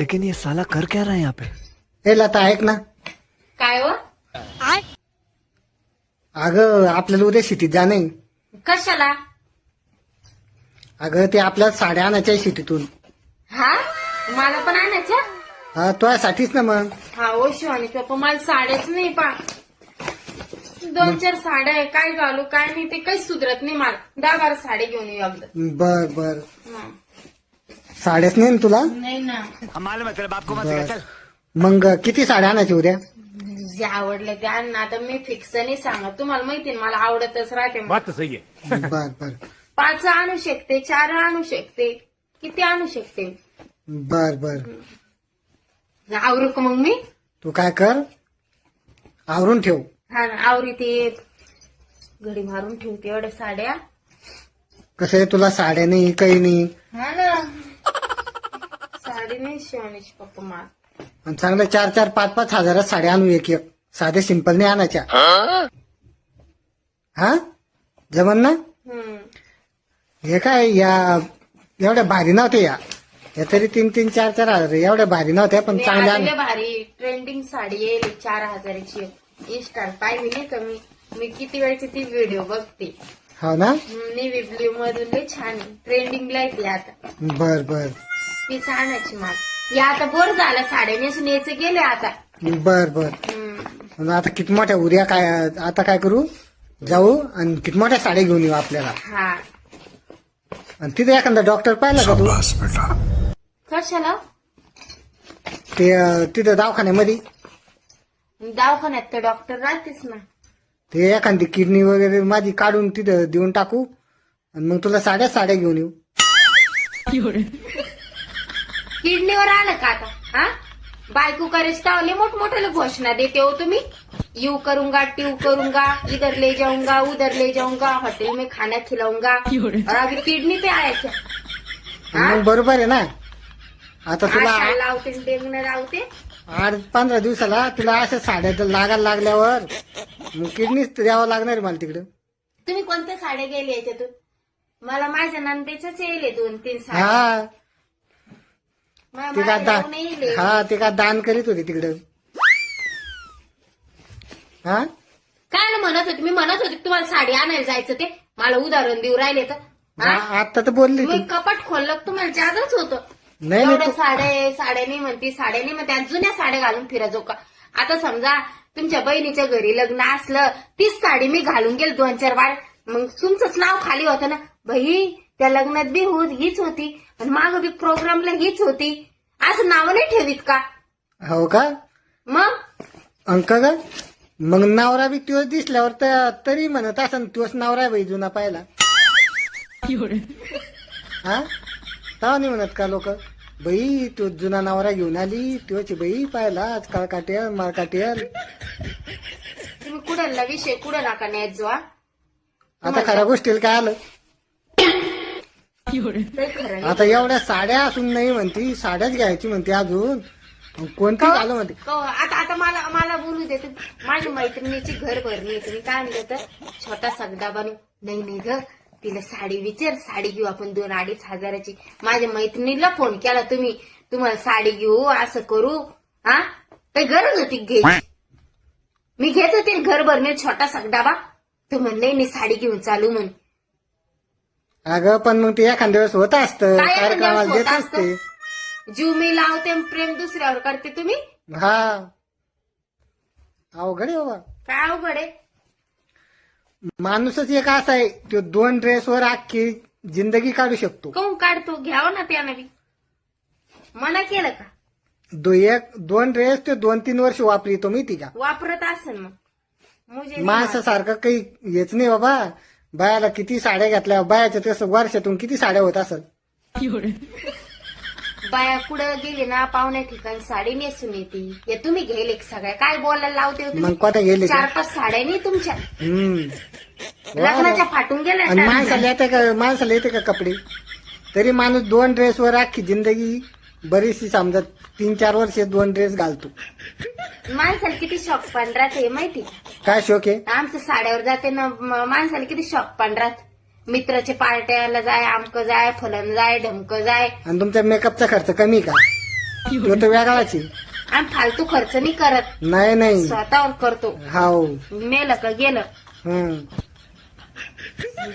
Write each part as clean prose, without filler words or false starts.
लेकिन ये साला कर क्या रहा है यहाँ पे? हे लता ऐक ना. काय हो? अगं आपल्याला उद्या शेतीत जाणे. कशाला? अगं ते आपल्याला साड्या आणायच्या आहे शेतीतून. हा मला पण आणायच्या. हा तुझ्यासाठीच ना मग. हा ओ शिवानी पप्पा मला साड्याच नाही पा 2-4 साड्या आहे काय घालू काय नाही ते काही सुधरत नाही मला 10-12 साड्या घेऊन येऊ अगदी. बर बर साड्याच नाही ना तुला. नाही ना बर. मग किती साड्या आणायच्या उद्या. जे आवडलं ते आण ना. आता मी फिक्स नाही सांगत तुम्हाला माहिती ना मला आवडतच राहते. बात तो सही है. बर बर 5 आणू शकते 4 आणू शकते किती आणू शकते. बर बर आवरू का मग मी. तू काय कर आवरून ठेव. हा ना आवरी ते घडी मारून ठेवते एवढ्या साड्या. कसं आहे तुला साड्या नाही काही नाही. हा ना साडी नाही शिवानीची पप्पा मला. आणि चांगल्या 4-4, 5-5 हजारात साड्या आणू एक एक. साधे सिंपल नाही आणायच्या. हा जमन ना. हे काय या एवढ्या भारी नव्हत्या या तरी 3-3, 4-4 हजार एवढ्या भारी नव्हत्या पण चांगल्या लय भारी ट्रेंडिंग साडी येईल 4,000ची. इंस्टार पाहिली नाही का मी किती वेळची ती व्हिडिओ बघते. हो ना. नेव्ही ब्ल्यू मधून लय छान ट्रेंडिंगला येते आता. बर बर तीच आणायची मला. या आता बोर झालं साड्या नेसून यायचं गेले आता. बर बर. आणि आता किती मोठ्या उद्या काय आता काय करू जाऊ आणि किती मोठ्या साड्या घेऊन येऊ आपल्याला. हा आणि तिथे एखादा डॉक्टर पाहिला का तू. कशाला. ते तिथे दवाखान्यामध्ये दवाखान्यात तर डॉक्टर राहतेच ना. ते एखादी किडनी वगैरे माझी काढून तिथं देऊन टाकू आणि मग तुला साड्या घेऊन येऊ. किडनीवर आलं का आता. हा बायको करेच टावले मोठमोठ्याला घोषणा देते हो तुम्ही. यू करूंगा ट्यू करूंगा इधर ले जाऊंगा उधर ले जाऊंगा होटल में खाना खिलाऊंगा और अभी किडनी पे आयाच्या. मग बरोबर आहे ना. आता तुला आशा लावते डेंगणं लावते. 8-15 दिवसाला तुला अशा साड्या जर लागायला लागल्यावर मग किडनीच द्यावं लागणार आहे मला तिकडं. तुम्ही कोणत्या साड्या गेले याच्यातून. मला माझ्या नंदेच्याच येईल 2-3 साड्या. हा मला ते का माझ्या जाऊन येईल. हा ते का दान करीत होते तिकडं. हा काय म्हणत होते मी म्हणत होते तुम्हाला साडी आणायला जायचं ते मला उदाहरण देऊ राहिले तर. हा? आता तर बोलली मी तू. कपाट खोललं की तुम्हाला जादच होतं. नाही एवढ्या तू साड्या नाही म्हणते साड्या नाही म्हणते. आणि जुन्या साड्या घालून फिरायचो का. आता समजा तुमच्या बहिणीच्या घरी लग्न असलं तीच साडी मी घालून गेल 2-4 वार मग तुमचंच नाव खाली होतं ना. भाई त्या लग्नात बी हीच होती आणि माग बी प्रोग्रामला हीच होती असं नाव नाही ठेवीत का. हो का मग अंक का मग नवरा बी तोच दिसल्यावर तरी म्हणत असं तोच नवरा आहे बाई जुना पाहिला. हा तेव्हा नाही म्हणत का लोक बाई तो जुना नवरा घेऊन आली तोच बाई पाहिला आजकाळ काटेल मार काटेल. तुम्ही कुठला विषय कुठं नका न्यायच जो. आता खऱ्या गोष्टीला काय आलं. खरं आता एवढ्या साड्या असून नाही म्हणती साड्याच घ्यायची म्हणते अजून कोणती घालू म्हणते. आता मला बोलू दे. माझ्या मैत्रिणीची घर भरणी तुम्ही काय म्हणलं तर छोटा सगडा बनू. नाही ग तिला साडी विचार साडी घेऊ आपण 2-2.5 हजाराची. माझ्या मैत्रिणीला फोन केला तुम्ही तुम्हाला साडी घेऊ असं करू. हा काही गरज होती घ्यायची. मी घेत होते घर भरणे छोटा सगडाबा. तो म्हणले नाही साडी घेऊन चालू म्हण. अगं पण मग ते एखाद्या वेळेस होत असतं काय एखाद्या कार्यक्रमाला वेळेस देत होत असते. जीव मी लावते आणि प्रेम दुसऱ्यावर करते तुम्ही. हा अवघड आहे बाबा. काय अवघड आहे. माणूसच एक असा आहे तो 2 ड्रेसवर अख्खी जिंदगी काढू शकतो. काऊन काढतो घ्यावं ना त्यानं बी. मना केलं का. 2 ड्रेस तो 2-3 वर्ष वापरितो माहिती का. वापरत असेल मग मुझे माणसासारखं काही हेच नाही बाबा. बायाला किती साड्या घेतल्या बायाच्या तसं वर्षातून किती साड्या होत असेल. बाया कुठं गेली ना पाहुण्या ठिकाणी साडी नेसून येते. हे तुम्ही घेले सगळ्या काय बोलायला लावते हो मग तुम्ही. कोणत्या गेले ते? 4-5 साड्या नाही तुमच्या हम्म लग्नाच्या फाटून गेल्या आणि ना. माणसाला येते का कपडे. तरी माणूस 2 ड्रेसवर अख्खी जिंदगी बरीचशी समजा 3-4 वर्ष 2 ड्रेस घालतो. माणसाला किती शॉक पण राहते माहिती. काय शोक आहे. आमच्या साड्यावर जाते ना माणसाला किती शॉक पण राहत. मित्राच्या पार्ट्याला जाय आमकं जाय फलन जाय ढमकं जाय. आणि तुमच्या मेकअपचा खर्च कमी का. तो तर वेगळाच आहे. आणि फालतू खर्च नाही करत, नाही नाही स्वतःवर करतो. हाव मेलं का गेलं.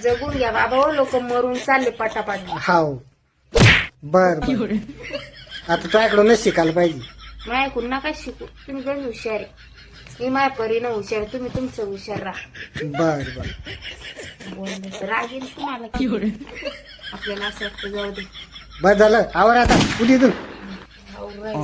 जगून घ्या बाबा हो, लोक मरून चालले पटापट. हाव बर बर आता तुझ्याकडूनच शिकायला पाहिजे. माझ्याकडून नका शिकू, तुम्ही गण हुशार आहे. मी माझ्या परीनं हुशार, तुम्ही तुमचं हुशार राहा. बर बर बोलले तर राग येईल तुम्हाला. आपल्याला असं वाटतं जाऊ दे. बस झालं आवर आता उद्या इथून. आवरायचं.